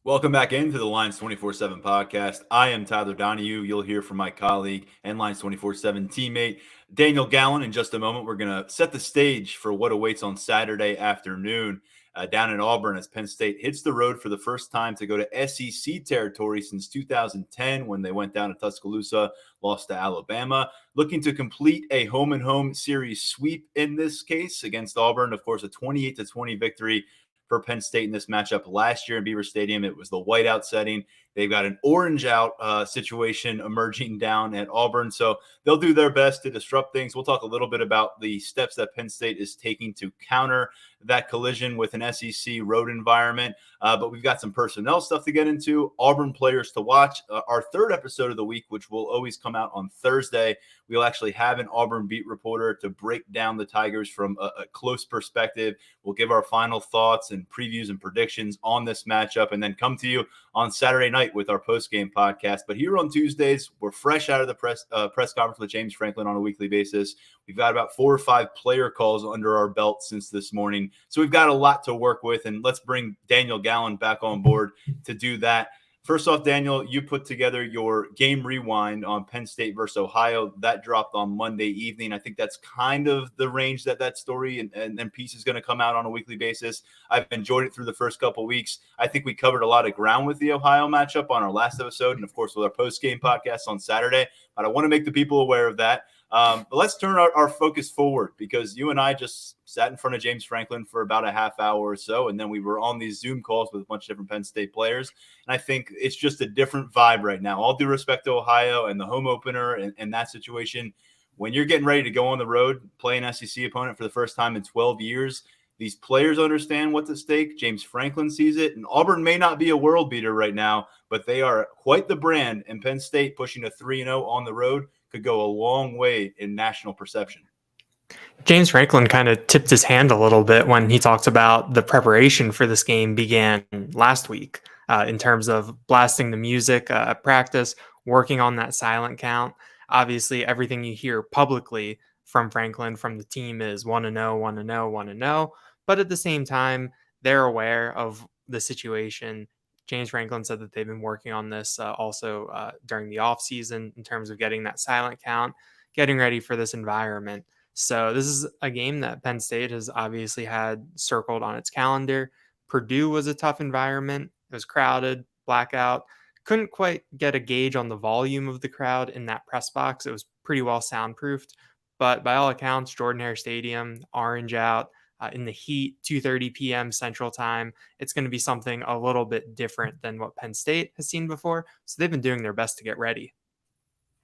Welcome back into the Lions 24/7 podcast. I am Tyler Donohue. You'll hear from my colleague and Lions 24/7 teammate, Daniel Gallen. In just a moment, we're going to set the stage for what awaits on Saturday afternoon down in Auburn as Penn State hits the road for the first time to go to SEC territory since 2010 when they went down to Tuscaloosa, lost to Alabama. Looking to complete a home-and-home series sweep in this case against Auburn. Of course, a 28-20 victory for Penn State in this matchup last year in Beaver Stadium. It was the whiteout setting. They've got an orange out situation emerging down at Auburn. So they'll do their best to disrupt things. We'll talk a little bit about the steps that Penn State is taking to counter that collision with an SEC road environment. But we've got some personnel stuff to get into, Auburn players to watch. Our third episode of the week, which will always come out on Thursday, we'll actually have an Auburn beat reporter to break down the Tigers from a close perspective. We'll give our final thoughts and previews and predictions on this matchup and then come to you on Saturday night with our post-game podcast. But here on Tuesdays, we're fresh out of the press conference with James Franklin on a weekly basis. We've got about 4 or 5 player calls under our belt since this morning. So we've got a lot to work with, and let's bring Daniel Gallen back on board to do that. First off, Daniel, you put together your game rewind on Penn State versus Ohio. That dropped on Monday evening. I think that's kind of the range that story and piece is going to come out on a weekly basis. I've enjoyed it through the first couple of weeks. I think we covered a lot of ground with the Ohio matchup on our last episode and, of course, with our post-game podcast on Saturday. But I want to make the people aware of that. But let's turn our focus forward because you and I just sat in front of James Franklin for about a half hour or so, and then we were on these Zoom calls with a bunch of different Penn State players. And I think it's just a different vibe right now. All due respect to Ohio and the home opener and that situation. When you're getting ready to go on the road, play an SEC opponent for the first time in 12 years, these players understand what's at stake. James Franklin sees it. And Auburn may not be a world beater right now, but they are quite the brand. And Penn State pushing a 3-0 on the road could go a long way in national perception. James Franklin kind of tipped his hand a little bit when he talked about the preparation for this game began last week in terms of blasting the music at practice, working on that silent count. Obviously, everything you hear publicly from Franklin, from the team is want to know, want to know, want to know. But at the same time, they're aware of the situation. James Franklin said that they've been working on this also during the offseason in terms of getting that silent count, getting ready for this environment. So this is a game that Penn State has obviously had circled on its calendar. Purdue was a tough environment. It was crowded, blackout. Couldn't quite get a gauge on the volume of the crowd in that press box. It was pretty well soundproofed. But by all accounts, Jordan-Hare Stadium, orange out, in the heat, 2:30 p.m. Central Time. It's going to be something a little bit different than what Penn State has seen before. So they've been doing their best to get ready.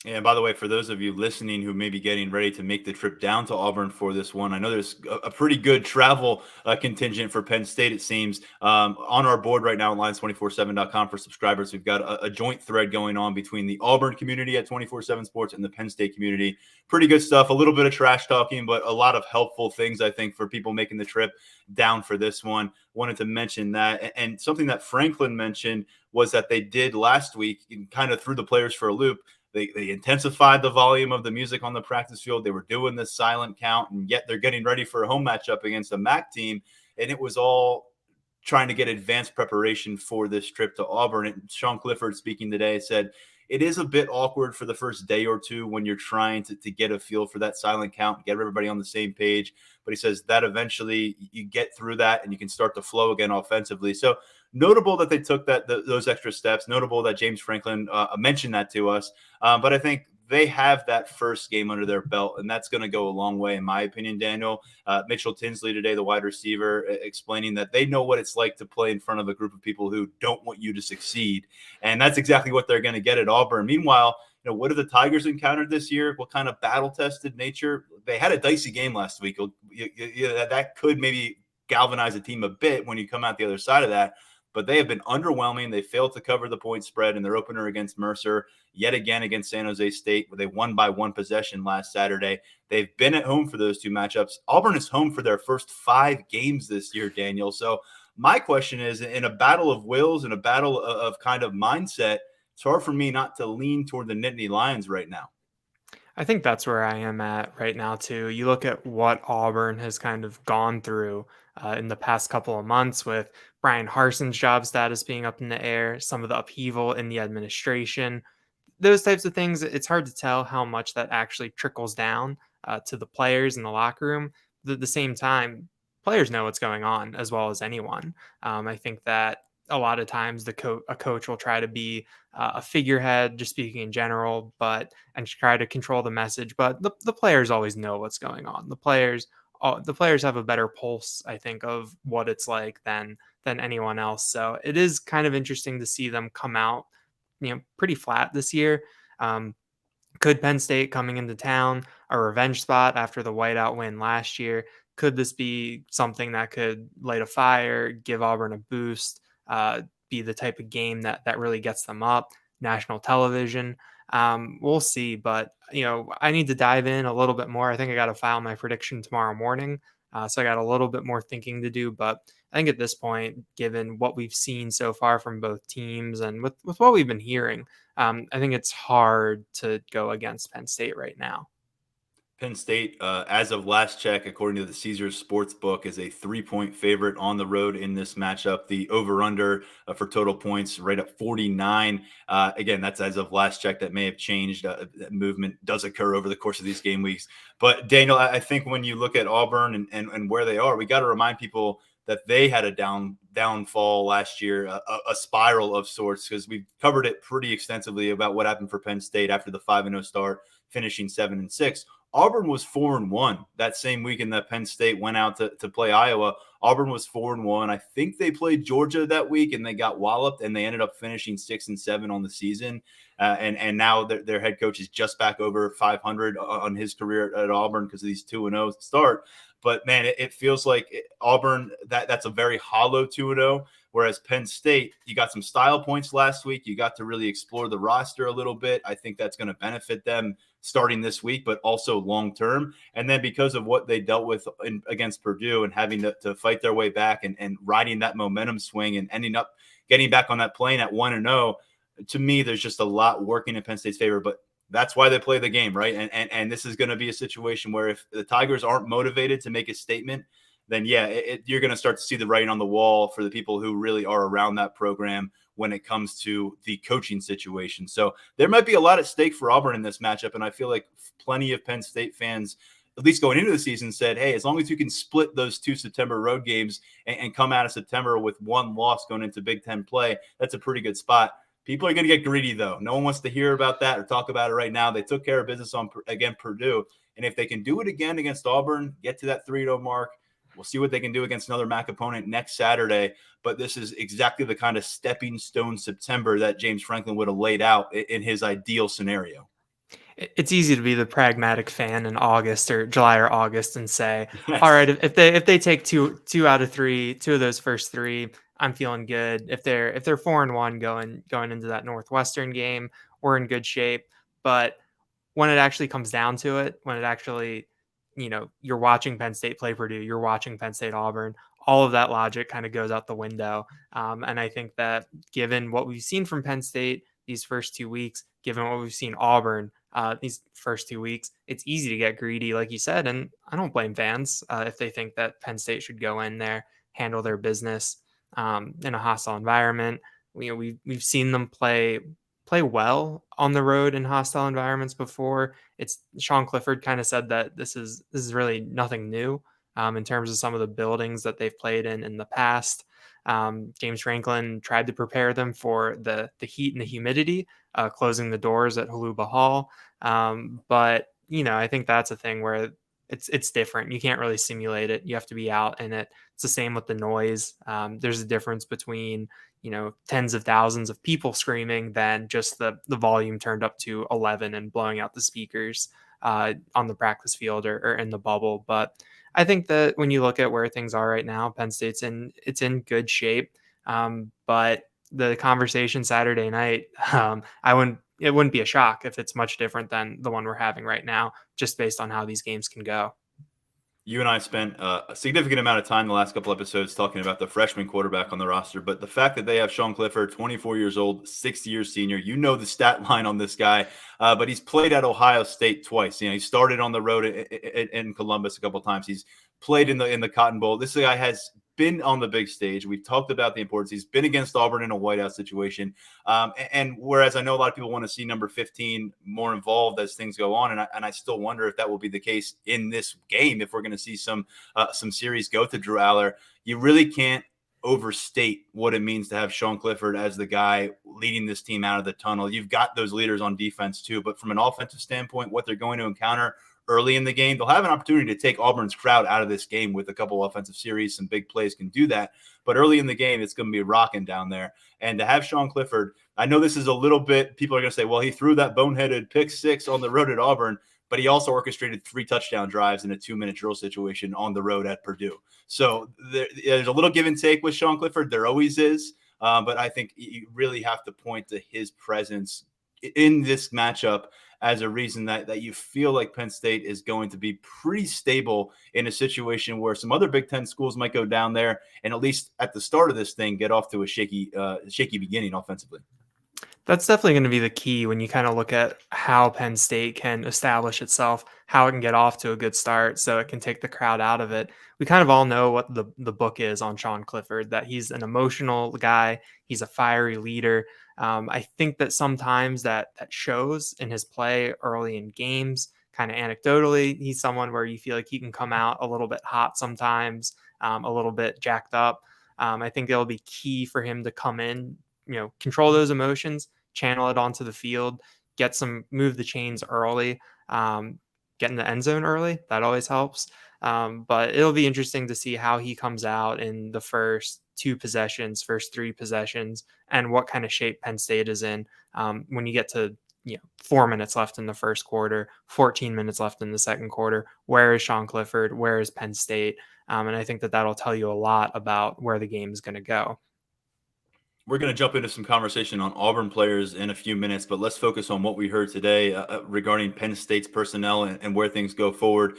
And by the way, for those of you listening who may be getting ready to make the trip down to Auburn for this one, I know there's a pretty good travel contingent for Penn State, it seems. On our board right now at Lions247.com for subscribers, we've got a joint thread going on between the Auburn community at 24/7 Sports and the Penn State community. Pretty good stuff, a little bit of trash talking, but a lot of helpful things, I think, for people making the trip down for this one. Wanted to mention that. And something that Franklin mentioned was that they did last week, kind of threw the players for a loop. They intensified the volume of the music on the practice field. They were doing this silent count, and yet they're getting ready for a home matchup against a MAC team. And it was all trying to get advanced preparation for this trip to Auburn. And Sean Clifford, speaking today, said it is a bit awkward for the first day or two when you're trying to get a feel for that silent count, get everybody on the same page. But he says that eventually you get through that and you can start to flow again offensively. So notable that they took those extra steps. Notable that James Franklin mentioned that to us. But I think they have that first game under their belt, and that's going to go a long way, in my opinion, Daniel. Mitchell Tinsley today, the wide receiver, explaining that they know what it's like to play in front of a group of people who don't want you to succeed. And that's exactly what they're going to get at Auburn. Meanwhile, what have the Tigers encountered this year? What kind of battle-tested nature? They had a dicey game last week. That could maybe galvanize a team a bit when you come out the other side of that. But they have been underwhelming. They failed to cover the point spread in their opener against Mercer, yet again against San Jose State, where they won by 1 possession last Saturday. They've been at home for those 2 matchups. Auburn is home for their first 5 games this year, Daniel. So my question is, in a battle of wills and a battle of kind of mindset, it's hard for me not to lean toward the Nittany Lions right now. I think that's where I am at right now, too. You look at what Auburn has kind of gone through in the past couple of months, with Brian Harson's job status being up in the air, some of the upheaval in the administration, those types of things. It's hard to tell how much that actually trickles down to the players in the locker room. But at the same time, players know what's going on as well as anyone. I think that a lot of times a coach will try to be a figurehead, just speaking in general, and try to control the message. But the players always know what's going on. The players have a better pulse, I think, of what it's like than anyone else. So it is kind of interesting to see them come out, pretty flat this year. Um, could Penn State coming into town a revenge spot after the whiteout win last year? Could this be something that could light a fire, give Auburn a boost, be the type of game that really gets them up? National television. We'll see, but I need to dive in a little bit more. I think I got to file my prediction tomorrow morning, so I got a little bit more thinking to do. But I think at this point, given what we've seen so far from both teams and with what we've been hearing, I think it's hard to go against Penn State right now. Penn State, as of last check, according to the Caesars Sportsbook, is a 3-point favorite on the road in this matchup. The over-under for total points right at 49. Again, that's as of last check. That may have changed. That movement does occur over the course of these game weeks. But, Daniel, I think when you look at Auburn and where they are, we got to remind people that they had a downfall last year, a spiral of sorts, because we've covered it pretty extensively about what happened for Penn State after the 5-0 start, finishing 7-6. Auburn was 4-1 that same weekend that Penn State went out to play Iowa. Auburn was 4-1. I think they played Georgia that week and they got walloped, and they ended up finishing 6-7 on the season. And now their head coach is just back over 500 on his career at Auburn because of these 2-0 start. But man, it feels like Auburn, that's a very hollow 2-0. Whereas Penn State, you got some style points last week. You got to really explore the roster a little bit. I think that's going to benefit them starting this week, but also long term. And then because of what they dealt with against Purdue and having to fight their way back and riding that momentum swing and ending up getting back on that plane at 1-0, to me, there's just a lot working in Penn State's favor. But that's why they play the game, right? And this is going to be a situation where if the Tigers aren't motivated to make a statement, then you're going to start to see the writing on the wall for the people who really are around that program when it comes to the coaching situation. So there might be a lot at stake for Auburn in this matchup. And I feel like plenty of Penn State fans, at least going into the season, said, hey, as long as you can split those 2 September road games and come out of September with 1 loss going into Big Ten play, that's a pretty good spot. People are going to get greedy, though. No one wants to hear about that or talk about it right now. They took care of business against Purdue. And if they can do it again against Auburn, get to that 3-0 mark, we'll see what they can do against another MAC opponent next Saturday. But this is exactly the kind of stepping stone September that James Franklin would have laid out in his ideal scenario. It's easy to be the pragmatic fan in August or July or August and say, Yes. all right, if they take two out of 3, 2 of those first 3, I'm feeling good. If they're 4-1 going into that Northwestern game, we're in good shape. But when it actually comes down to it, when it actually, you're watching Penn State play Purdue, you're watching Penn State Auburn, all of that logic kind of goes out the window. And I think that given what we've seen from Penn State these first 2 weeks, given what we've seen Auburn these first 2 weeks, it's easy to get greedy, like you said. And I don't blame fans if they think that Penn State should go in there, handle their business in a hostile environment. We've seen them play well on the road in hostile environments before. It's Sean Clifford kind of said that this is really nothing new in terms of some of the buildings that they've played in the past. James Franklin tried to prepare them for the heat and the humidity, closing the doors at Haluba Hall. But I think that's a thing where it's different. You can't really simulate it. You have to be out in it. It's the same with the noise. There's a difference between tens of thousands of people screaming than just the volume turned up to 11 and blowing out the speakers on the practice field or in the bubble. But I think that when you look at where things are right now, Penn State's in good shape. But the conversation Saturday night, it wouldn't be a shock if it's much different than the one we're having right now, just based on how these games can go. You and I spent a significant amount of time the last couple episodes talking about the freshman quarterback on the roster, but the fact that they have Sean Clifford, 24 years old, 6-year senior, the stat line on this guy, but he's played at Ohio State twice. He started on the road in Columbus a couple of times. He's played in the Cotton Bowl. This guy has been on the big stage. We've talked about the importance. He's been against Auburn in a whiteout situation. And whereas I know a lot of people want to see number 15 more involved as things go on, and I still wonder if that will be the case in this game, if we're going to see some series go to Drew Aller. You really can't overstate what it means to have Sean Clifford as the guy leading this team out of the tunnel. You've got those leaders on defense too, but from an offensive standpoint, what they're going to encounter early in the game, they'll have an opportunity to take Auburn's crowd out of this game with a couple offensive series. Some big plays can do that, but early in the game, it's going to be rocking down there. And to have Sean Clifford, I know this is a little bit, people are going to say, well, he threw that boneheaded pick 6 on the road at Auburn, but he also orchestrated 3 touchdown drives in a 2-minute drill situation on the road at Purdue. So there's a little give and take with Sean Clifford. There always is. But I think you really have to point to his presence in this matchup as a reason that you feel like Penn State is going to be pretty stable in a situation where some other Big Ten schools might go down there and at least at the start of this thing get off to a shaky beginning offensively. That's definitely going to be the key when you kind of look at how Penn State can establish itself, how it can get off to a good start so it can take the crowd out of it. We kind of all know what the book is on Sean Clifford, that he's an emotional guy. He's a fiery leader. I think that sometimes that shows in his play early in games. Kind of anecdotally, he's someone where you feel like he can come out a little bit hot sometimes, a little bit jacked up. I think it'll be key for him to come in, control those emotions, channel it onto the field, move the chains early, get in the end zone early. That always helps. But it'll be interesting to see how he comes out in the first 3 possessions, and what kind of shape Penn State is in when you get to 4 minutes left in the first quarter, 14 minutes left in the second quarter. Where is Sean Clifford? Where is Penn State? And I think that that'll tell you a lot about where the game is going to go. We're going to jump into some conversation on Auburn players in a few minutes, but let's focus on what we heard today regarding Penn State's personnel and where things go forward.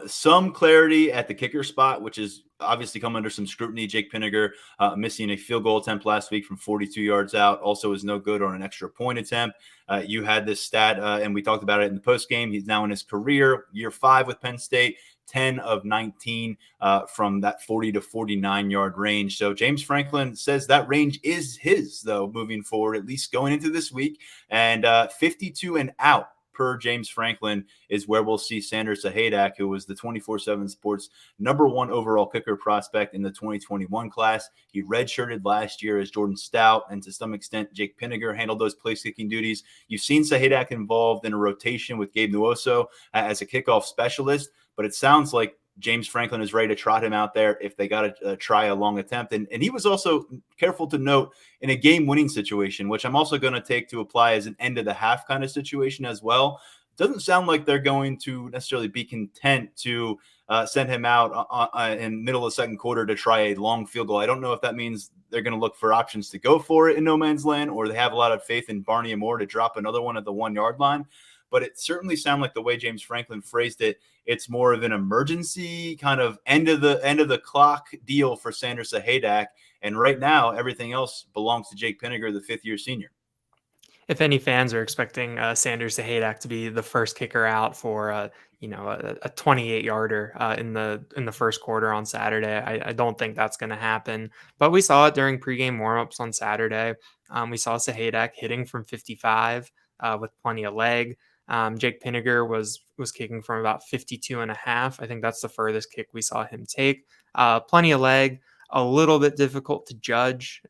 Some clarity at the kicker spot, which is obviously come under some scrutiny. Jake Pinniger missing a field goal attempt last week from 42 yards out, also is no good on an extra point attempt. You had this stat, and we talked about it in the postgame. He's now in his career, year 5 with Penn State, 10 of 19 from that 40 to 49 yard range. So James Franklin says that range is his, though, moving forward, at least going into this week. And 52 and out per James Franklin is where we'll see Sanders Sahadak, who was the 24/7 Sports #1 overall kicker prospect in the 2021 class. He redshirted last year as Jordan Stout, and to some extent, Jake Pinniger handled those place kicking duties. You've seen Sahadak involved in a rotation with Gabe Nuoso as a kickoff specialist, but it sounds like James Franklin is ready to trot him out there if they got to try a long attempt. And he was also careful to note in a game-winning situation, which I'm also going to take to apply as an end-of-the-half kind of situation as well. Doesn't sound like they're going to necessarily be content to send him out in middle of the second quarter to try a long field goal. I don't know if that means they're going to look for options to go for it in no man's land, or they have a lot of faith in Barney and Moore to drop another one at the 1 yard line. But it certainly sounded like the way James Franklin phrased it, it's more of an emergency kind of end of the clock deal for Sanders Sahadak. And right now, everything else belongs to Jake Pinniger, the 5th-year senior. If any fans are expecting Sanders Sahadak to be the first kicker out for a 28-yarder in the first quarter on Saturday, I don't think that's going to happen. But we saw it during pregame warmups on Saturday. We saw Sahadak hitting from 55 with plenty of leg. Jake Pinniger was kicking from about 52 and a half. I think that's the furthest kick we saw him take. Plenty of leg, a little bit difficult to judge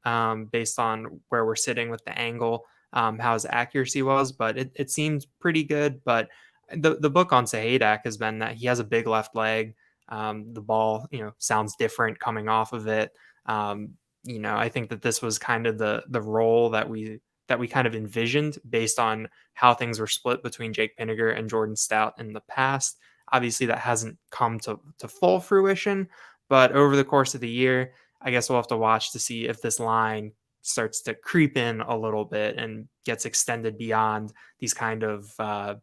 based on where we're sitting with the angle, how his accuracy was, but it seems pretty good. But the book on Sahadak has been that he has a big left leg. The ball, sounds different coming off of it. I think that this was kind of the role that we kind of envisioned based on how things were split between Jake Pinniger and Jordan Stout in the past. Obviously, that hasn't come to full fruition, but over the course of the year, I guess we'll have to watch to see if this line starts to creep in a little bit and gets extended beyond these kind of, I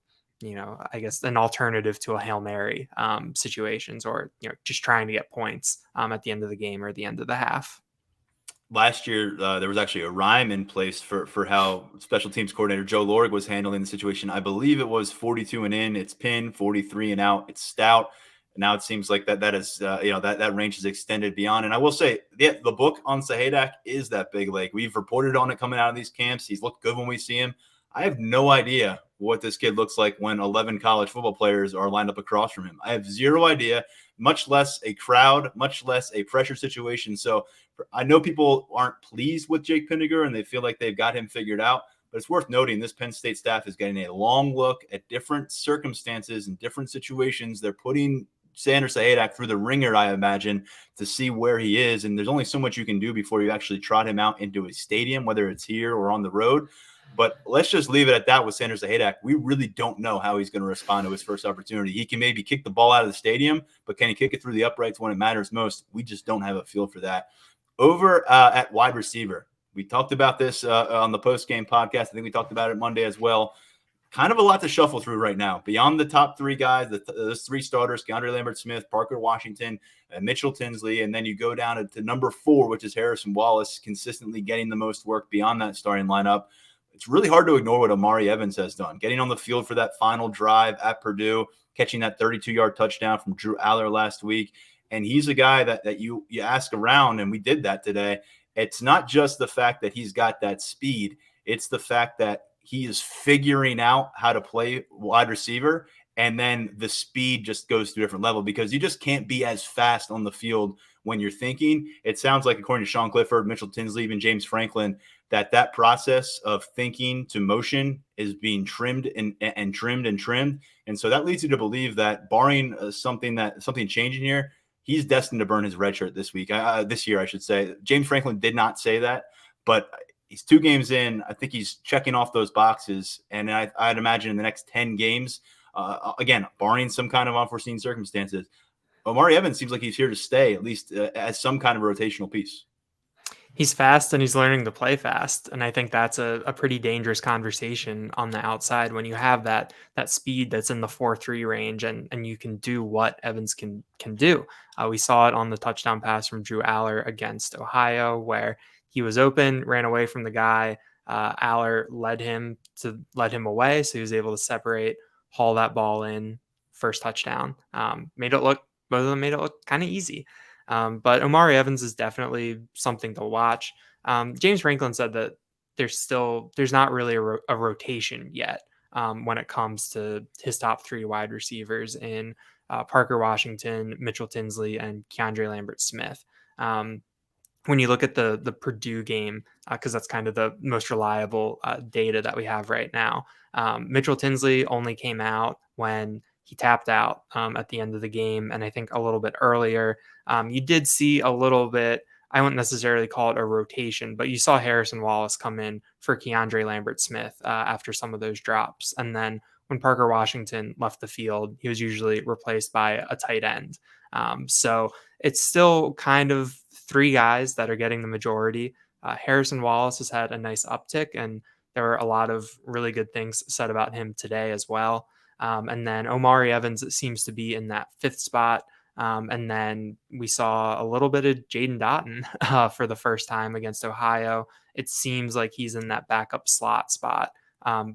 guess an alternative to a Hail Mary situations, or, just trying to get points at the end of the game or the end of the half. Last year, there was actually a rhyme in place for how special teams coordinator Joe Lorig was handling the situation. I believe it was 42 and in, it's Pin, 43 and out, it's Stout. Now it seems like that is that range is extended beyond. And I will say, the book on Sahadak is that big leg. We've reported on it coming out of these camps. He's looked good when we see him. I have no idea what this kid looks like when 11 college football players are lined up across from him. I have zero idea, much less a crowd, much less a pressure situation. So I know people aren't pleased with Jake Pinniger and they feel like they've got him figured out. But it's worth noting this Penn State staff is getting a long look at different circumstances and different situations. They're putting Sanders Sahadak through the ringer, I imagine, to see where he is. And there's only so much you can do before you actually trot him out into a stadium, whether it's here or on the road. But let's just leave it at that with Sanders Sahadak. We really don't know how he's going to respond to his first opportunity. He can maybe kick the ball out of the stadium, but can he kick it through the uprights when it matters most? We just don't have a feel for that. Over at wide receiver, we talked about this on the post-game podcast. I think we talked about it Monday as well. Kind of a lot to shuffle through right now. Beyond the top three guys, those three starters, Keandre Lambert-Smith, Parker Washington, Mitchell Tinsley, and then you go down to number 4, which is Harrison Wallace, consistently getting the most work beyond that starting lineup. It's really hard to ignore what Omari Evans has done, getting on the field for that final drive at Purdue, catching that 32-yard touchdown from Drew Aller last week. And he's a guy that you ask around, and we did that today. It's not just the fact that he's got that speed. It's the fact that he is figuring out how to play wide receiver, and then the speed just goes to a different level because you just can't be as fast on the field when you're thinking. It sounds like, according to Sean Clifford, Mitchell Tinsley, even James Franklin, that process of thinking to motion is being trimmed and trimmed. And so that leads you to believe that barring something changing here, he's destined to burn his red shirt this year, I should say. James Franklin did not say that, but he's 2 games in. I think he's checking off those boxes. And I'd imagine in the next 10 games, again, barring some kind of unforeseen circumstances, Omari Evans seems like he's here to stay, at least as some kind of rotational piece. He's fast and he's learning to play fast. And I think that's a pretty dangerous conversation on the outside when you have that speed that's in the 4.3 range and you can do what Evans can do. We saw it on the touchdown pass from Drew Aller against Ohio, where he was open, ran away from the guy. Aller led him away. So he was able to separate, haul that ball in, first touchdown. Both of them made it look kind of easy. But Omari Evans is definitely something to watch. James Franklin said that there's not really a rotation yet when it comes to his top 3 wide receivers in Parker Washington, Mitchell Tinsley, and Keandre Lambert-Smith. When you look at the Purdue game, because that's kind of the most reliable data that we have right now, Mitchell Tinsley only came out when he tapped out at the end of the game. And I think a little bit earlier, you did see a little bit, I wouldn't necessarily call it a rotation, but you saw Harrison Wallace come in for Keandre Lambert-Smith after some of those drops. And then when Parker Washington left the field, he was usually replaced by a tight end. So it's still kind of 3 guys that are getting the majority. Harrison Wallace has had a nice uptick, and there were a lot of really good things said about him today as well. And then Omari Evans seems to be in that 5th spot. And then we saw a little bit of Jaden Dottin for the first time against Ohio. It seems like he's in that backup slot spot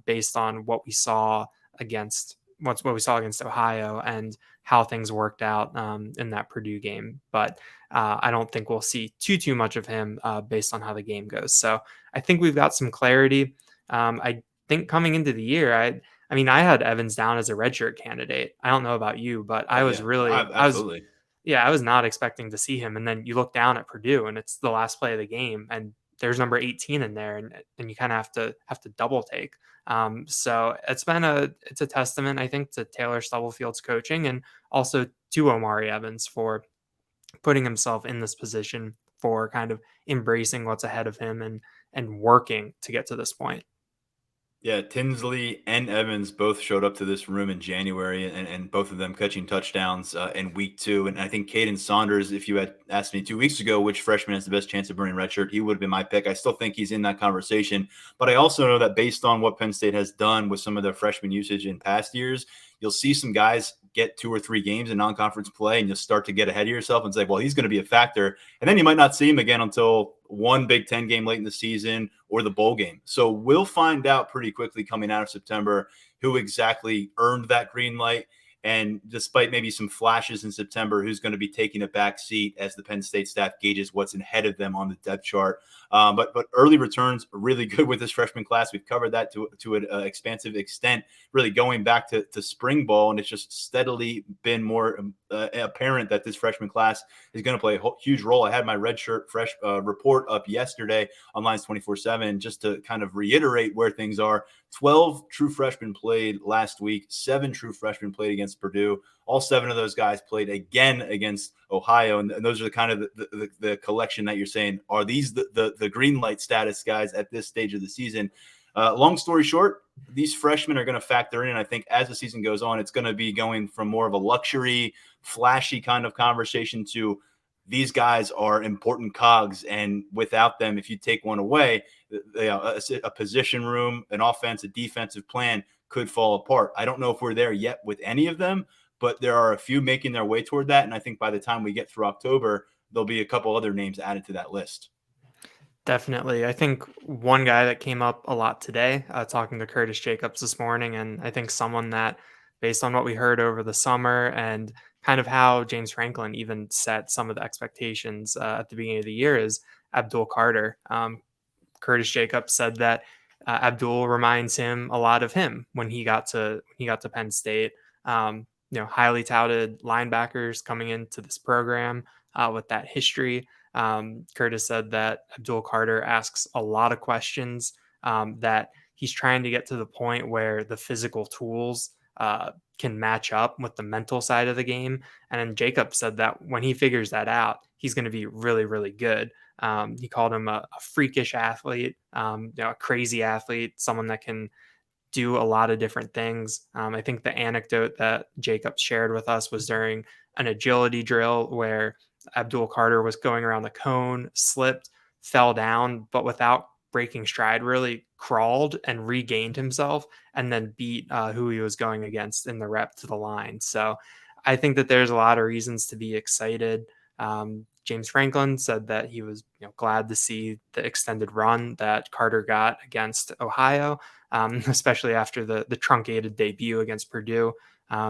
based on what we saw against Ohio and how things worked out in that Purdue game. But I don't think we'll see too much of him based on how the game goes. So I think we've got some clarity. I think coming into the year, I mean, I had Evans down as a redshirt candidate. I don't know about you, but I was I was not expecting to see him. And then you look down at Purdue and it's the last play of the game and there's number 18 in there and you kind of have to double take. So it's a testament, I think, to Taylor Stubblefield's coaching and also to Omari Evans for putting himself in this position, for kind of embracing what's ahead of him and working to get to this point. Yeah, Tinsley and Evans both showed up to this room in January, and both of them catching touchdowns in week 2. And I think Caden Saunders, if you had asked me 2 weeks ago which freshman has the best chance of burning redshirt, he would have been my pick. I still think he's in that conversation. But I also know that based on what Penn State has done with some of their freshman usage in past years, you'll see some guys get 2 or 3 games in non-conference play, and you'll start to get ahead of yourself and say, well, he's going to be a factor. And then you might not see him again until one Big Ten game late in the season or the bowl game. So we'll find out pretty quickly coming out of September who exactly earned that green light And despite maybe some flashes in September, who's going to be taking a back seat as the Penn State staff gauges what's ahead of them on the depth chart. But early returns are really good with this freshman class. We've covered that to an expansive extent, really going back to spring ball, and it's just steadily been more apparent that this freshman class is going to play a huge role. I had my redshirt report up yesterday on Lions 24/7 just to kind of reiterate where things are. 12 true freshmen played last week. 7 true freshmen played against Purdue. All 7 of those guys played again against Ohio. And those are the kind of the collection that you're saying, are these the green light status guys at this stage of the season? Long story short, these freshmen are going to factor in. And I think as the season goes on, it's going to be going from more of a luxury, flashy kind of conversation to these guys are important cogs. And without them, if you take one away, a position room, an offense, a defensive plan could fall apart. I don't know if we're there yet with any of them, but there are a few making their way toward that. And I think by the time we get through October, there'll be a couple other names added to that list. Definitely. I think one guy that came up a lot today, talking to Curtis Jacobs this morning, and I think someone that, based on what we heard over the summer and kind of how James Franklin even set some of the expectations at the beginning of the year, is Abdul Carter. Curtis Jacobs said that Abdul reminds him a lot of him when he got to Penn State. Highly touted linebackers coming into this program with that history. Curtis said that Abdul Carter asks a lot of questions, that he's trying to get to the point where the physical tools can match up with the mental side of the game. And then Jacob said that when he figures that out, he's going to be really, really good. He called him a freakish athlete, a crazy athlete, someone that can do a lot of different things. I think the anecdote that Jacob shared with us was during an agility drill where Abdul Carter was going around the cone, slipped, fell down, but without breaking stride, really crawled and regained himself, and then beat who he was going against in the rep to the line. So I think that there's a lot of reasons to be excited. James Franklin said that he was glad to see the extended run that Carter got against Ohio, especially after the truncated debut against Purdue.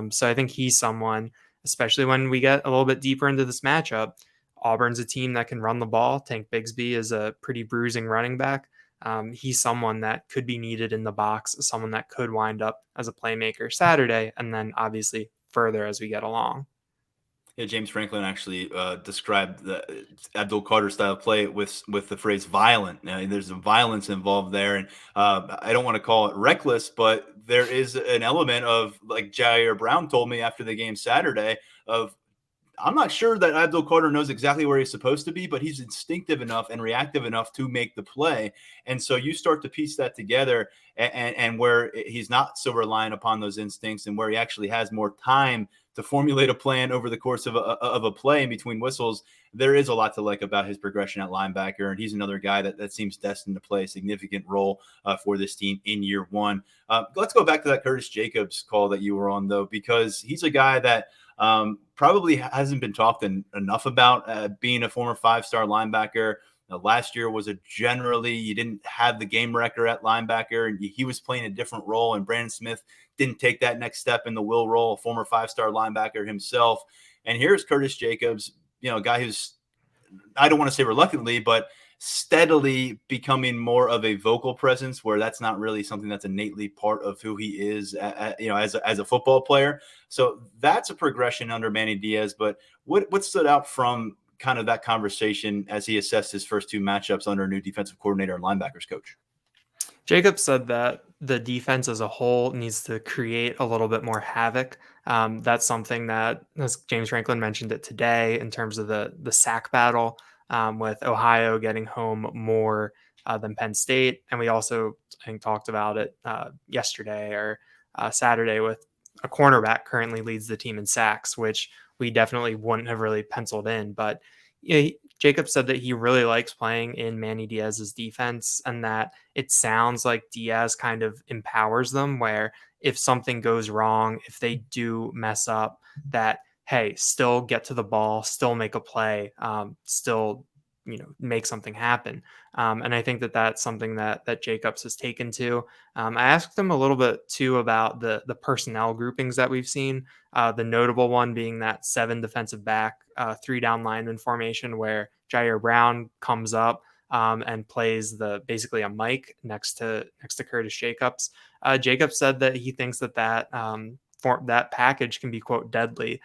So I think he's someone, especially when we get a little bit deeper into this matchup. Auburn's a team that can run the ball. Tank Bigsby is a pretty bruising running back. He's someone that could be needed in the box, someone that could wind up as a playmaker Saturday, and then obviously further as we get along. Yeah, James Franklin actually described the Abdul Carter style play with the phrase violent. Now, there's some violence involved there, and I don't want to call it reckless, but there is an element of, like Jair Brown told me after the game Saturday, of I'm not sure that Abdul Carter knows exactly where he's supposed to be, but he's instinctive enough and reactive enough to make the play. And so you start to piece that together, and where he's not so reliant upon those instincts and where he actually has more time to formulate a plan over the course of a play in between whistles, there is a lot to like about his progression at linebacker. And he's another guy that seems destined to play a significant role for this team in year one. Let's go back to that Curtis Jacobs call that you were on, though, because he's a guy that probably hasn't been talked enough about, being a former 5-star linebacker. Last year was you didn't have the game record at linebacker, and he was playing a different role, and Brandon Smith didn't take that next step in the will role, a former 5-star linebacker himself. And here's Curtis Jacobs, a guy who's, I don't want to say reluctantly, but steadily becoming more of a vocal presence, where that's not really something that's innately part of who he is, as a football player. So that's a progression under Manny Diaz. But what stood out from kind of that conversation as he assessed his first 2 matchups under a new defensive coordinator and linebackers coach? Jacob said that the defense as a whole needs to create a little bit more havoc. That's something that, as James Franklin mentioned it today, in terms of the sack battle, with Ohio getting home more than Penn State. And we also, I think, talked about it yesterday or Saturday with a cornerback currently leads the team in sacks, which we definitely wouldn't have really penciled in. But Jacob said that he really likes playing in Manny Diaz's defense, and that it sounds like Diaz kind of empowers them, where if something goes wrong, if they do mess up, that, hey, still get to the ball, still make a play, still make something happen. And I think that that's something that Jacobs has taken to. I asked him a little bit too about the personnel groupings that we've seen. The notable one being that 7 defensive back, 3 down lineman formation, where Jair Brown comes up and plays basically a Mike next to Curtis Jacobs. Jacobs said that he thinks that package can be, quote, deadly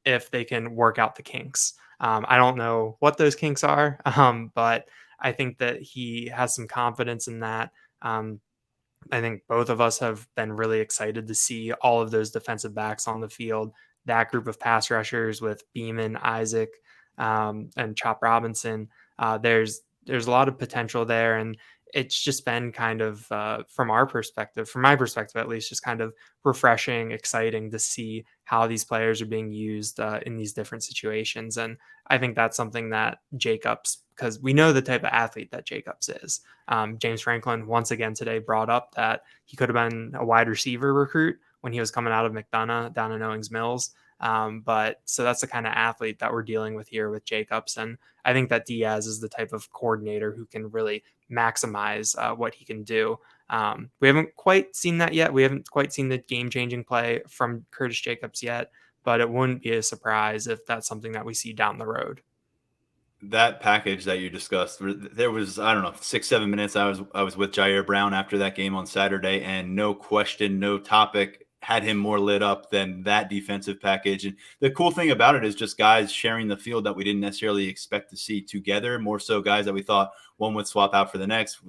if they can work out the kinks. I don't know what those kinks are, but I think that he has some confidence in that. I think both of us have been really excited to see all of those defensive backs on the field. That group of pass rushers with Beeman, Isaac, and Chop Robinson. There's a lot of potential there, and it's just been kind of from my perspective at least, just kind of refreshing, exciting to see how these players are being used in these different situations. And I think that's something that Jacobs, because we know the type of athlete that Jacobs is. James Franklin once again today brought up that he could have been a wide receiver recruit when he was coming out of McDonough down in Owings Mills. But so that's the kind of athlete that we're dealing with here with Jacobs. And I think that Diaz is the type of coordinator who can really maximize what he can do. We haven't quite seen that yet. We haven't quite seen the game-changing play from Curtis Jacobs yet, but it wouldn't be a surprise if that's something that we see down the road. That package that you discussed, there was, I don't know, 6-7 minutes I was with Jair Brown after that game on Saturday, and no question, no topic had him more lit up than that defensive package. And the cool thing about it is just guys sharing the field that we didn't necessarily expect to see together, more so guys that we thought one would swap out for the next.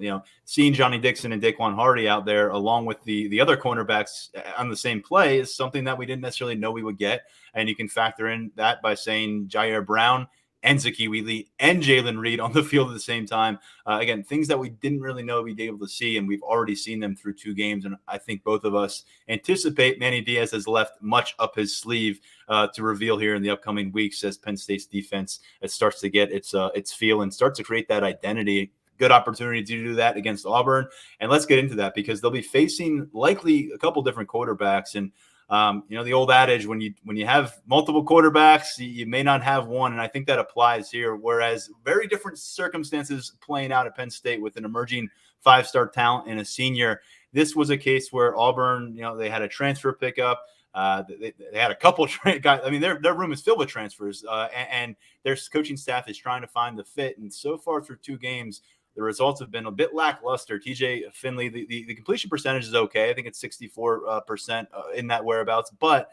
Seeing Johnny Dixon and Daquan Hardy out there along with the other cornerbacks on the same play is something that we didn't necessarily know we would get. And you can factor in that by saying Jair Brown and Zakee Wheatley and Jalen Reed on the field at the same time. Again, things that we didn't really know we'd be able to see, and we've already seen them through 2 games. And I think both of us anticipate Manny Diaz has left much up his sleeve to reveal here in the upcoming weeks as Penn State's defense starts to get its feel and starts to create that identity. Good opportunity to do that against Auburn. And let's get into that because they'll be facing likely a couple different quarterbacks. And the old adage, when you have multiple quarterbacks, you may not have one. And I think that applies here. Whereas very different circumstances playing out at Penn State with an emerging 5-star talent and a senior. This was a case where Auburn, they had a transfer pickup. They had a couple guys. I mean, their room is filled with transfers, and their coaching staff is trying to find the fit. And so far through 2 games, the results have been a bit lackluster. TJ Finley, the completion percentage is okay. I think it's 64% in that whereabouts, but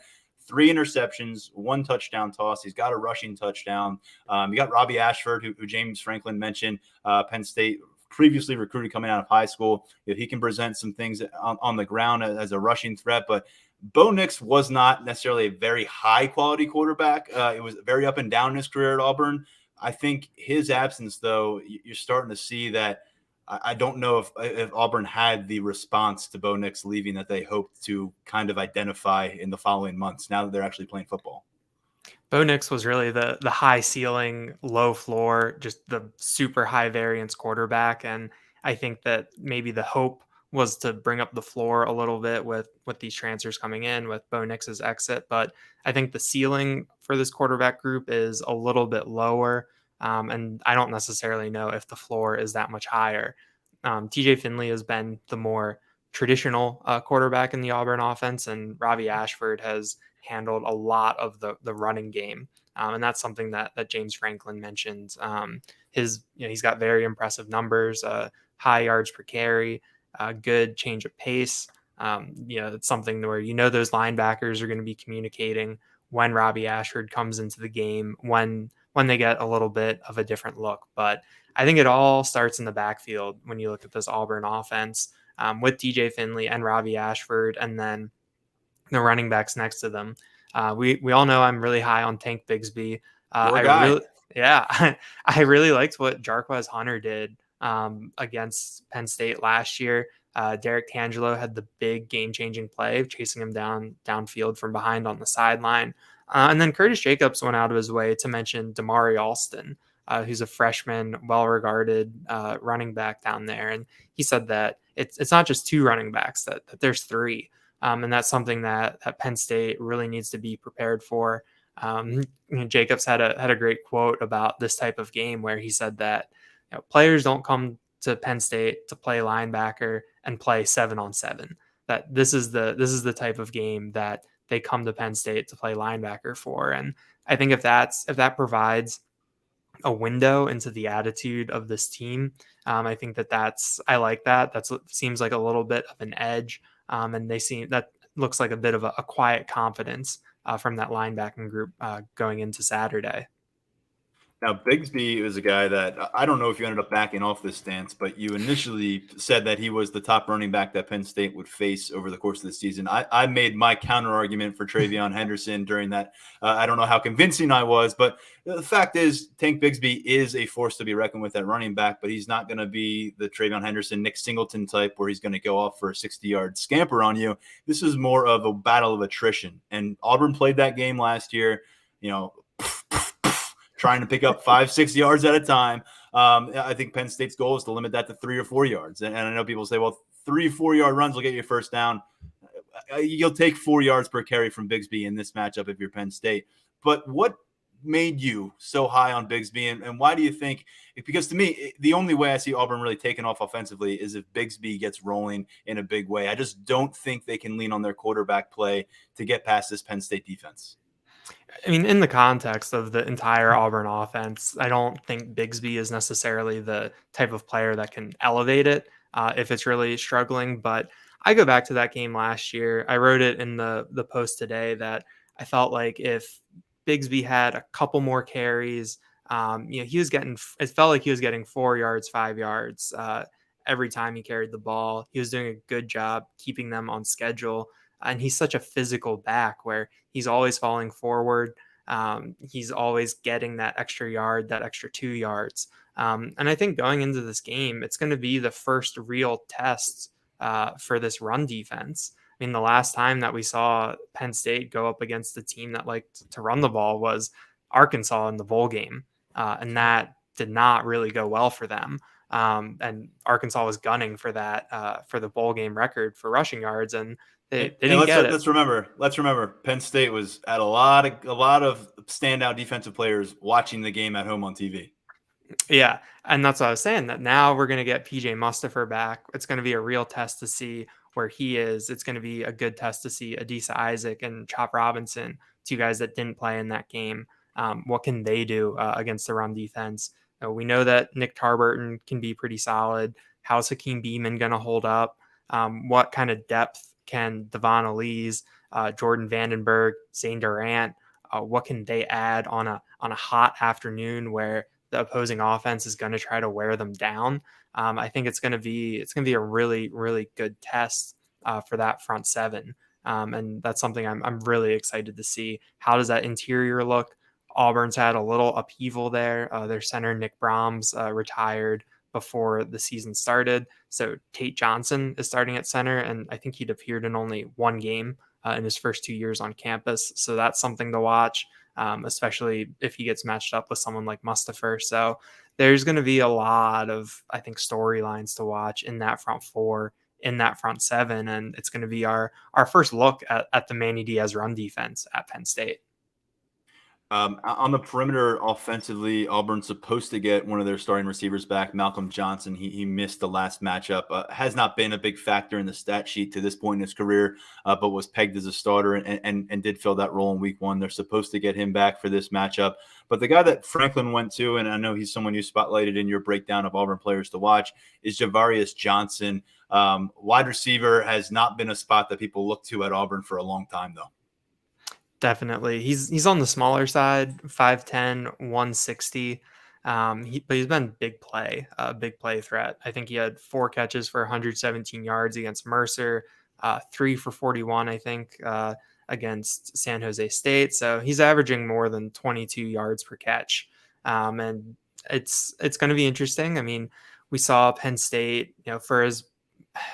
3 interceptions, 1 touchdown toss. He's got a rushing touchdown. You got Robbie Ashford, who James Franklin mentioned, Penn State previously recruited coming out of high school. He can present some things on the ground as a rushing threat, but Bo Nix was not necessarily a very high quality quarterback. It was very up and down in his career at Auburn. I think his absence, though, you're starting to see that. I don't know if Auburn had the response to Bo Nix leaving that they hoped to kind of identify in the following months now that they're actually playing football. Bo Nix was really the high ceiling, low floor, just the super high variance quarterback. And I think that maybe the hope was to bring up the floor a little bit with these transfers coming in, with Bo Nix's exit. But I think the ceiling for this quarterback group is a little bit lower. And I don't necessarily know if the floor is that much higher. TJ Finley has been the more traditional quarterback in the Auburn offense, and Robbie Ashford has handled a lot of the running game. And that's something that James Franklin mentioned. He's got very impressive numbers, high yards per carry, good change of pace. It's something where those linebackers are going to be communicating when Robbie Ashford comes into the game, when they get a little bit of a different look. But I think it all starts in the backfield when you look at this Auburn offense with TJ Finley and Robbie Ashford, and then the running backs next to them. We all know I'm really high on Tank Bigsby. I really liked what Jarquez Hunter did against Penn State last year. Derek Tangelo had the big game-changing play, chasing him downfield from behind on the sideline. And then Curtis Jacobs went out of his way to mention Damari Alston, who's a freshman, well-regarded running back down there. And he said that it's not just 2 running backs, that there's 3. And that's something that Penn State really needs to be prepared for. Jacobs had a great quote about this type of game where he said that players don't come to Penn State to play linebacker and play 7-on-7. That this is the type of game that they come to Penn State to play linebacker for. And I think if that provides a window into the attitude of this team, I think I like that. That seems like a little bit of an edge, and that looks like a bit of a quiet confidence from that linebacking group going into Saturday. Now, Bigsby is a guy that I don't know if you ended up backing off this stance, but you initially said that he was the top running back that Penn State would face over the course of the season. I made my counter argument for Travion Henderson during that. I don't know how convincing I was, but the fact is, Tank Bigsby is a force to be reckoned with at running back, but he's not going to be the Travion Henderson, Nick Singleton type where he's going to go off for a 60-yard scamper on you. This is more of a battle of attrition. And Auburn played that game last year, trying to pick up 5-6 yards at a time. I think Penn State's goal is to limit that to 3 or 4 yards. And I know people say, well, 3 4-yard runs will get you a first down. You'll take 4 yards per carry from Bigsby in this matchup if you're Penn State. But what made you so high on Bigsby, and why do you think? Because to me, the only way I see Auburn really taking off offensively is if Bigsby gets rolling in a big way. I just don't think they can lean on their quarterback play to get past this Penn State defense. I mean, in the context of the entire Auburn offense, I don't think Bigsby is necessarily the type of player that can elevate it if it's really struggling. But I go back to that game last year. I wrote it in the post today that I felt like if Bigsby had a couple more carries, it felt like he was getting 4 yards, 5 yards every time he carried the ball. He was doing a good job keeping them on schedule. And he's such a physical back where he's always falling forward. He's always getting that extra yard, that extra 2 yards. And I think going into this game, it's going to be the first real test for this run defense. I mean, the last time that we saw Penn State go up against a team that liked to run the ball was Arkansas in the bowl game. And that did not really go well for them. And Arkansas was gunning for that, for the bowl game record for rushing yards. And they didn't get it. Let's remember, Penn State was at a lot of standout defensive players watching the game at home on TV. Yeah, and that's what I was saying, that now we're going to get PJ Mustipher back. It's going to be a real test to see where he is. It's going to be a good test to see Adisa Isaac and Chop Robinson, 2 guys that didn't play in that game. What can they do against the run defense? We know that Nick Tarburton can be pretty solid. How's Hakeem Beamon going to hold up? What kind of depth can Devon Elise, Jordan Vandenberg, Zane Durant, what can they add on a hot afternoon where the opposing offense is going to try to wear them down? I think it's going to be a really, really good test for that front seven. And that's something I'm really excited to see. How does that interior look? Auburn's had a little upheaval there. Their center, Nick Brahms, retired before the season started. So Tate Johnson is starting at center, and I think he'd appeared in only one game in his first 2 years on campus. So that's something to watch, especially if he gets matched up with someone like Mustipher. So there's going to be a lot of, I think, storylines to watch in that front four, in that front seven, and it's going to be our first look at the Manny Diaz run defense at Penn State. On the perimeter offensively, Auburn's supposed to get one of their starting receivers back, Malcolm Johnson. He missed the last matchup. Has not been a big factor in the stat sheet to this point in his career, but was pegged as a starter and did fill that role in week 1. They're supposed to get him back for this matchup. But the guy that Franklin went to, and I know he's someone you spotlighted in your breakdown of Auburn players to watch, is Javarius Johnson. Wide receiver has not been a spot that people look to at Auburn for a long time, though. Definitely. He's on the smaller side, 5'10", 160. But he's been big play threat. I think he had 4 catches for 117 yards against Mercer, 3 for 41, I think, against San Jose State. So he's averaging more than 22 yards per catch. And it's going to be interesting. I mean, we saw Penn State, for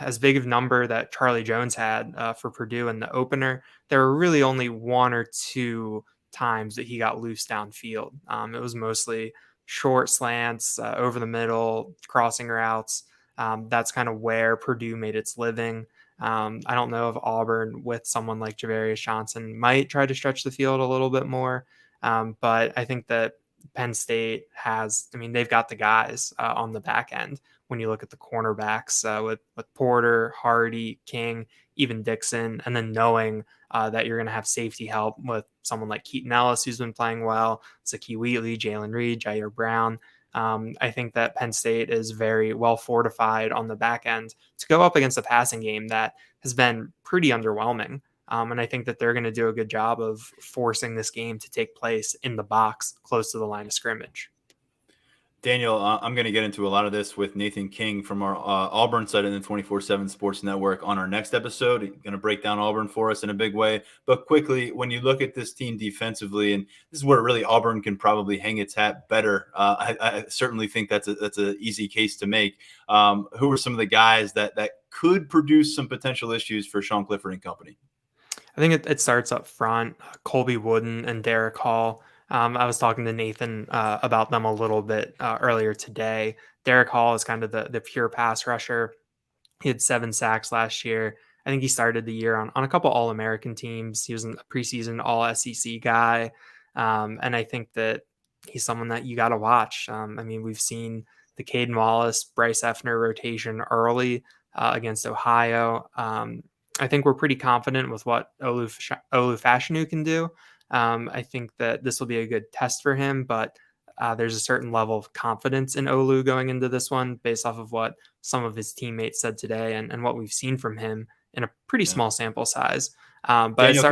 as big of a number that Charlie Jones had for Purdue in the opener, there were really only 1 or 2 times that he got loose downfield. It was mostly short slants, over the middle, crossing routes. That's kind of where Purdue made its living. I don't know if Auburn with someone like Javarius Johnson might try to stretch the field a little bit more. But I think that Penn State they've got the guys on the back end. When you look at the cornerbacks with Porter, Hardy, King, even Dixon, and then knowing that you're going to have safety help with someone like Keaton Ellis, who's been playing well, Zakee Wheatley, Jalen Reed, Jair Brown. I think that Penn State is very well fortified on the back end to go up against a passing game that has been pretty underwhelming. And I think that they're going to do a good job of forcing this game to take place in the box close to the line of scrimmage. Daniel, I'm going to get into a lot of this with Nathan King from our Auburn side in the 24/7 Sports Network on our next episode. He's going to break down Auburn for us in a big way. But quickly, when you look at this team defensively, and this is where really Auburn can probably hang its hat better. I certainly think that's an easy case to make. Who are some of the guys that could produce some potential issues for Sean Clifford and company? I think it starts up front. Colby Wooden and Derek Hall. I was talking to Nathan about them a little bit earlier today. Derek Hall is kind of the pure pass rusher. He had 7 sacks last year. I think he started the year on a couple All-American teams. He was a preseason All-SEC guy. And I think that he's someone that you got to watch. We've seen the Caden Wallace, Bryce Effner rotation early against Ohio. I think we're pretty confident with what Olu Fashanu can do. I think that this will be a good test for him, but there's a certain level of confidence in Olu going into this one based off of what some of his teammates said today and what we've seen from him in a pretty small sample size. But Daniel,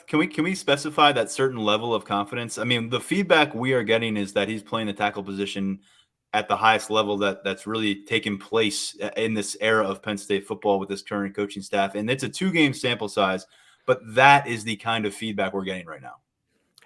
can we specify that certain level of confidence? I mean, the feedback we are getting is that he's playing the tackle position at the highest level that's really taken place in this era of Penn State football with this current coaching staff. And it's a 2-game sample size, but that is the kind of feedback we're getting right now.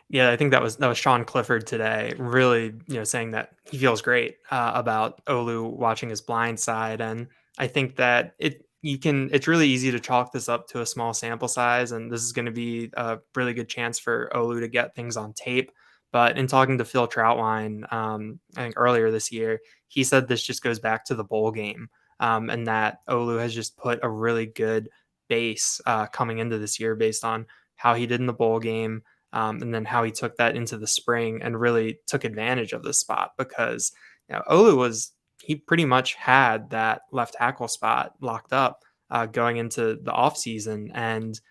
Yeah, I think that was Sean Clifford today, really, saying that he feels great about Olu watching his blind side. And I think that it's really easy to chalk this up to a small sample size. And this is going to be a really good chance for Olu to get things on tape. But in talking to Phil Troutwine, I think earlier this year, he said this just goes back to the bowl game, and that Olu has just put a really good base coming into this year based on how he did in the bowl game, and then how he took that into the spring and really took advantage of this spot because Olu he pretty much had that left tackle spot locked up going into the offseason, and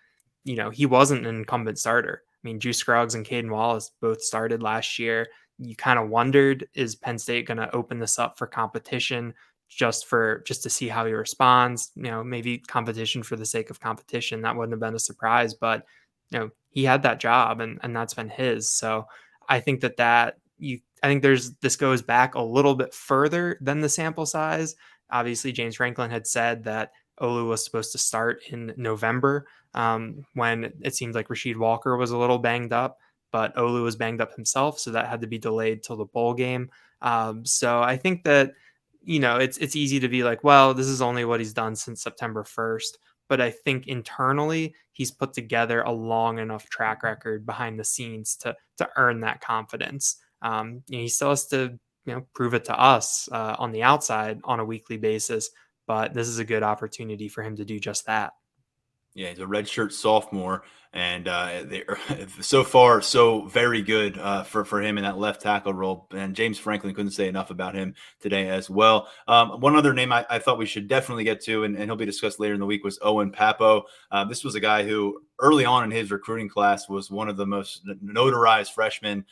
he wasn't an incumbent starter. I mean, Juice Scruggs and Caden Wallace both started last year. You kind of wondered, is Penn State going to open this up for competition just to see how he responds? Maybe competition for the sake of competition. That wouldn't have been a surprise, but he had that job and that's been his. So I think this goes back a little bit further than the sample size. Obviously, James Franklin had said that Olu was supposed to start in November when it seemed like Rasheed Walker was a little banged up, but Olu was banged up himself, so that had to be delayed till the bowl game. So I think that it's easy to be like, well, this is only what he's done since September 1st. But I think internally he's put together a long enough track record behind the scenes to earn that confidence. He still has to prove it to us on the outside on a weekly basis, but this is a good opportunity for him to do just that. Yeah, he's a redshirt sophomore, and they're so far so very good for him in that left tackle role. And James Franklin couldn't say enough about him today as well. One other name I thought we should definitely get to, and he'll be discussed later in the week, was Owen Papo. This was a guy who early on in his recruiting class was one of the most notarized freshmen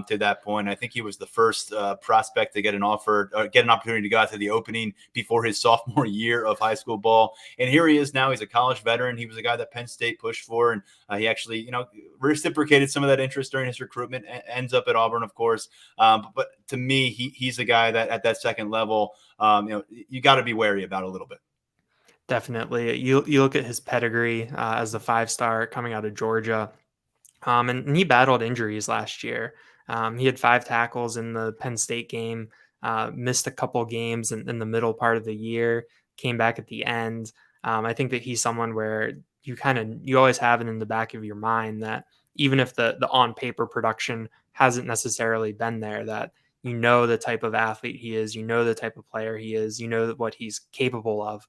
to that point. I think he was the first prospect to get an opportunity to go out to the opening before his sophomore year of high school ball. And here he is now. He's a college veteran. He was a guy that Penn State pushed for, and he actually, reciprocated some of that interest during his recruitment. Ends up at Auburn, of course. But to me, he's a guy that at that second level, you got to be wary about a little bit. Definitely. You look at his pedigree as a 5-star coming out of Georgia, and he battled injuries last year. He had 5 tackles in the Penn State game, missed a couple games in the middle part of the year, came back at the end. I think that he's someone where you always have it in the back of your mind that even if the on paper production hasn't necessarily been there, that the type of athlete he is, the type of player he is, what he's capable of.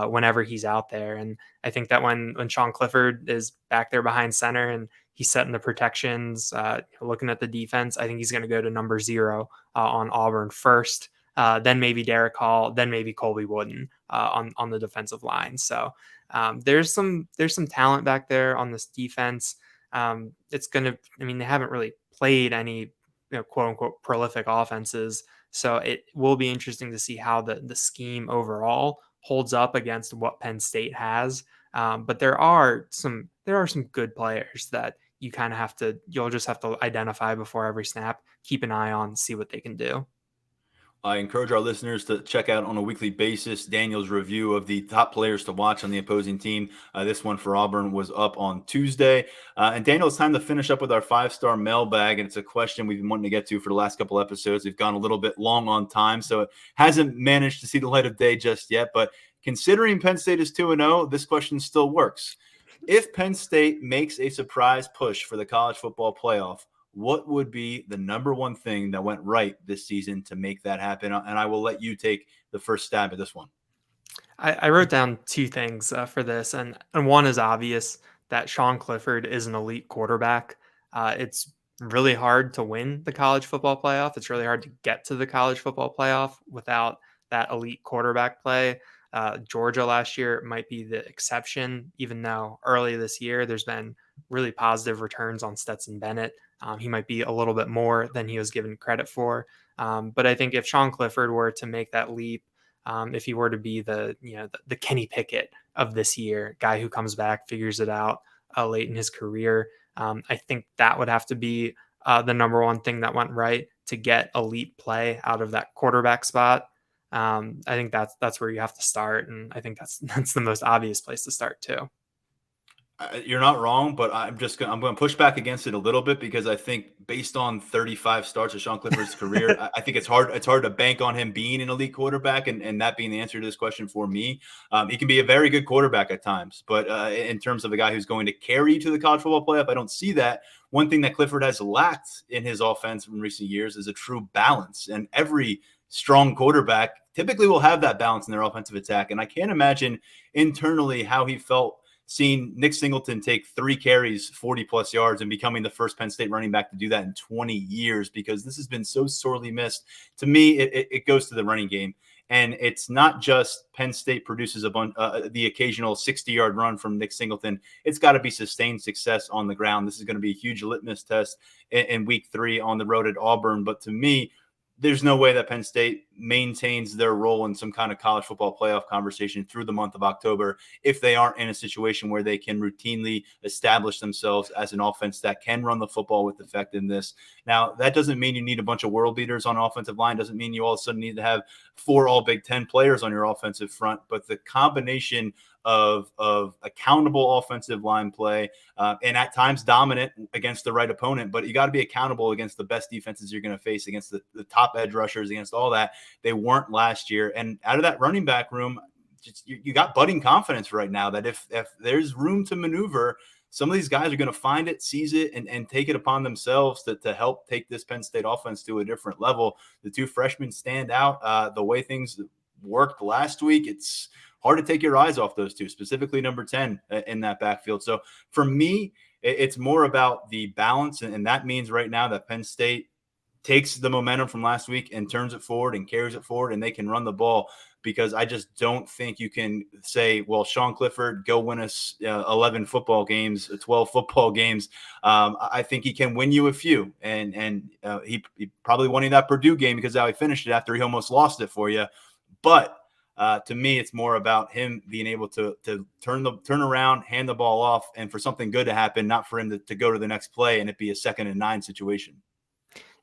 whenever he's out there. And I think that when Sean Clifford is back there behind center and he's setting the protections, looking at the defense, I think he's going to go to number 0 on Auburn first. Then maybe Derek Hall, then maybe Colby Wooden on the defensive line. So there's some talent back there on this defense. They haven't really played any quote unquote prolific offenses. So it will be interesting to see how the scheme overall holds up against what Penn State has. But there are some good players that you'll just have to identify before every snap, keep an eye on, see what they can do. I encourage our listeners to check out on a weekly basis Daniel's review of the top players to watch on the opposing team. This one for Auburn was up on Tuesday. And Daniel, it's time to finish up with our 5-star mailbag. And it's a question we've been wanting to get to for the last couple episodes. We've gone a little bit long on time, so it hasn't managed to see the light of day just yet. But considering Penn State is 2-0, this question still works. If Penn State makes a surprise push for the college football playoff, what would be the number one thing that went right this season to make that happen? And I will let you take the first stab at this one. I wrote down 2 things for this, and one is obvious, that Sean Clifford is an elite quarterback. It's really hard to win the college football playoff. It's really hard to get to the college football playoff without that elite quarterback play. Georgia last year might be the exception, even though early this year there's been really positive returns on Stetson Bennett. He might be a little bit more than he was given credit for. But I think if Sean Clifford were to make that leap, if he were to be the Kenny Pickett of this year, guy who comes back, figures it out late in his career, I think that would have to be the number one thing that went right to get elite play out of that quarterback spot. I think that's where you have to start, and I think that's the most obvious place to start too. You're not wrong, but I'm going to push back against it a little bit, because I think based on 35 starts of Sean Clifford's career, I think it's hard to bank on him being an elite quarterback and that being the answer to this question for me. He can be a very good quarterback at times, but in terms of a guy who's going to carry you to the college football playoff, I don't see that. One thing that Clifford has lacked in his offense in recent years is a true balance, and every strong quarterback typically will have that balance in their offensive attack. And I can't imagine internally how he felt seeing Nick Singleton take 3 carries, 40-plus yards, and becoming the first Penn State running back to do that in 20 years, because this has been so sorely missed. To me, it goes to the running game. And it's not just Penn State produces the occasional 60-yard run from Nick Singleton. It's got to be sustained success on the ground. This is going to be a huge litmus test in week 3 on the road at Auburn. But to me, there's no way that Penn State maintains their role in some kind of college football playoff conversation through the month of October if they aren't in a situation where they can routinely establish themselves as an offense that can run the football with effectiveness. Now, that doesn't mean you need a bunch of world beaters on offensive line. Doesn't mean you all of a sudden need to have 4 all Big Ten players on your offensive front, but the combination of accountable offensive line play and at times dominant against the right opponent, but you got to be accountable against the best defenses you're going to face, against the top edge rushers, against all that. They weren't last year. And out of that running back room, you got budding confidence right now that if there's room to maneuver, some of these guys are going to find it, seize it, and take it upon themselves to help take this Penn State offense to a different level. The 2 freshmen stand out. The way things worked last week, it's hard to take your eyes off those 2, specifically number 10 in that backfield. So for me, it's more about the balance, and that means right now that Penn State takes the momentum from last week and turns it forward and carries it forward, and they can run the ball, because I just don't think you can say, well, Sean Clifford, go win us 11 football games, 12 football games. I think he can win you a few, and he probably won you that Purdue game because how he finished it after he almost lost it for you. But to me, it's more about him being able to turn around, hand the ball off, and for something good to happen, not for him to go to the next play and it be a 2nd and 9 situation.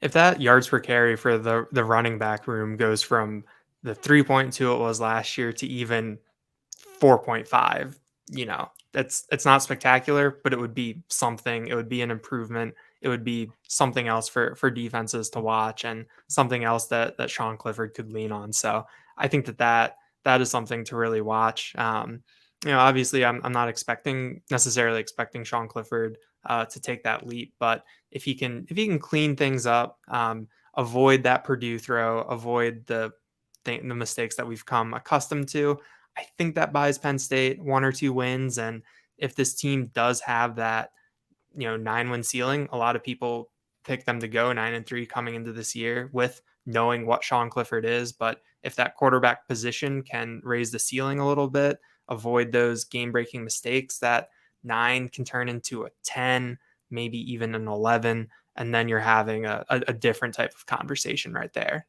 If that yards per carry for the running back room goes from the 3.2 it was last year to even 4.5, it's not spectacular, but it would be something. It would be an improvement. It would be something else for defenses to watch, and something else that Sean Clifford could lean on. So I think that is something to really watch. Obviously I'm not necessarily expecting Sean Clifford to take that leap, but if he can clean things up, avoid that Purdue throw, avoid the mistakes that we've come accustomed to, I think that buys Penn State 1 or 2 wins. And if this team does have that, 9-win ceiling, a lot of people pick them to go 9-3 coming into this year with knowing what Sean Clifford is. But if that quarterback position can raise the ceiling a little bit, avoid those game-breaking mistakes, that 9 can turn into a 10, maybe even an 11, and then you're having a different type of conversation right there.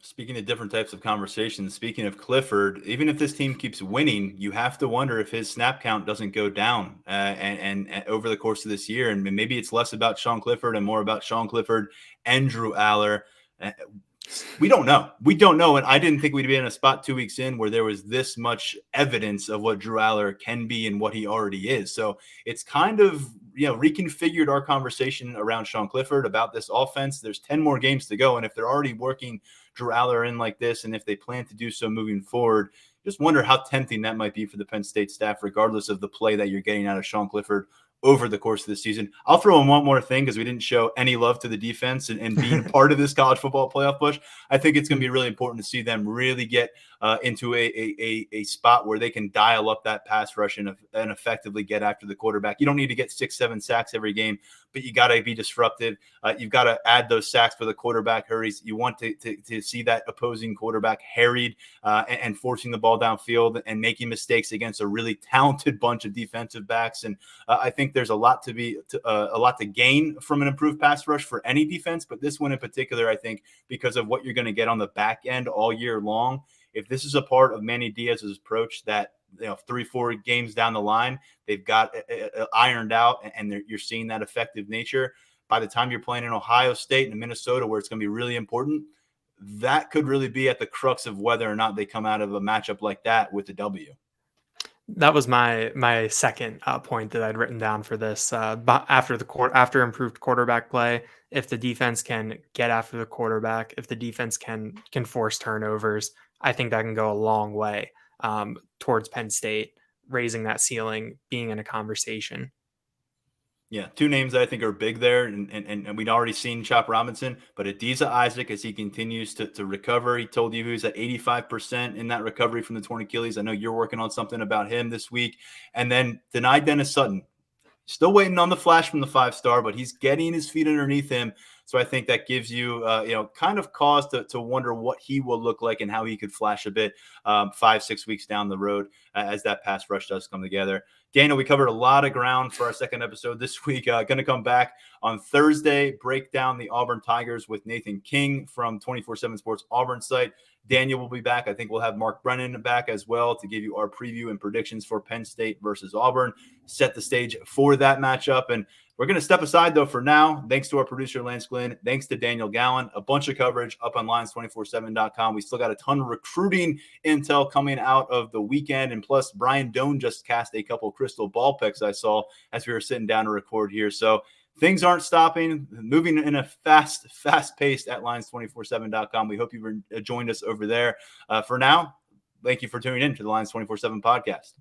Speaking of different types of conversations, speaking of Clifford, even if this team keeps winning, you have to wonder if his snap count doesn't go down and over the course of this year. And maybe it's less about Sean Clifford and more about Sean Clifford and Drew Aller. We don't know. We don't know. And I didn't think we'd be in a spot 2 weeks in where there was this much evidence of what Drew Aller can be and what he already is. So it's kind of, reconfigured our conversation around Sean Clifford about this offense. There's 10 more games to go. And if they're already working Drew Aller in like this, and if they plan to do so moving forward, just wonder how tempting that might be for the Penn State staff, regardless of the play that you're getting out of Sean Clifford over the course of the season. I'll throw in one more thing because we didn't show any love to the defense and being part of this college football playoff push. I think it's going to be really important to see them really get into a spot where they can dial up that pass rush and effectively get after the quarterback. You don't need to get 6-7 sacks every game, but you got to be disruptive. You've got to add those sacks for the quarterback hurries. You want to see that opposing quarterback harried and forcing the ball downfield and making mistakes against a really talented bunch of defensive backs. And I think there's a lot to gain from an improved pass rush for any defense, but this one in particular, I think, because of what you're going to get on the back end all year long. If this is a part of Manny Diaz's approach that 3-4 games down the line, they've got ironed out and you're seeing that effective nature. By the time you're playing in Ohio State and Minnesota, where it's going to be really important, that could really be at the crux of whether or not they come out of a matchup like that with the W. That was my second point that I'd written down for this. After improved quarterback play, if the defense can get after the quarterback, if the defense can force turnovers, I think that can go a long way towards Penn State raising that ceiling, being in a conversation. Yeah, 2 names that I think are big there, and we'd already seen Chop Robinson, but Adiza Isaac, as he continues to recover, he told you he was at 85% in that recovery from the torn Achilles. I know you're working on something about him this week. And then denied Dennis Sutton. Still waiting on the flash from the 5-star, but he's getting his feet underneath him. So I think that gives you, kind of cause to wonder what he will look like and how he could flash a bit 5-6 weeks down the road as that pass rush does come together. Daniel, we covered a lot of ground for our second episode this week. Going to come back on Thursday, break down the Auburn Tigers with Nathan King from 24/7 Sports Auburn site. Daniel will be back. I think we'll have Mark Brennan back as well to give you our preview and predictions for Penn State versus Auburn, set the stage for that matchup. And we're going to step aside, though, for now. Thanks to our producer, Lance Glynn. Thanks to Daniel Gallen. A bunch of coverage up on Lions247.com. We still got a ton of recruiting intel coming out of the weekend. And plus, Brian Doan just cast a couple crystal ball picks I saw as we were sitting down to record here. So things aren't stopping, moving in a fast pace at Lions247.com. We hope you've joined us over there. For now, thank you for tuning in to the Lions 24/7 podcast.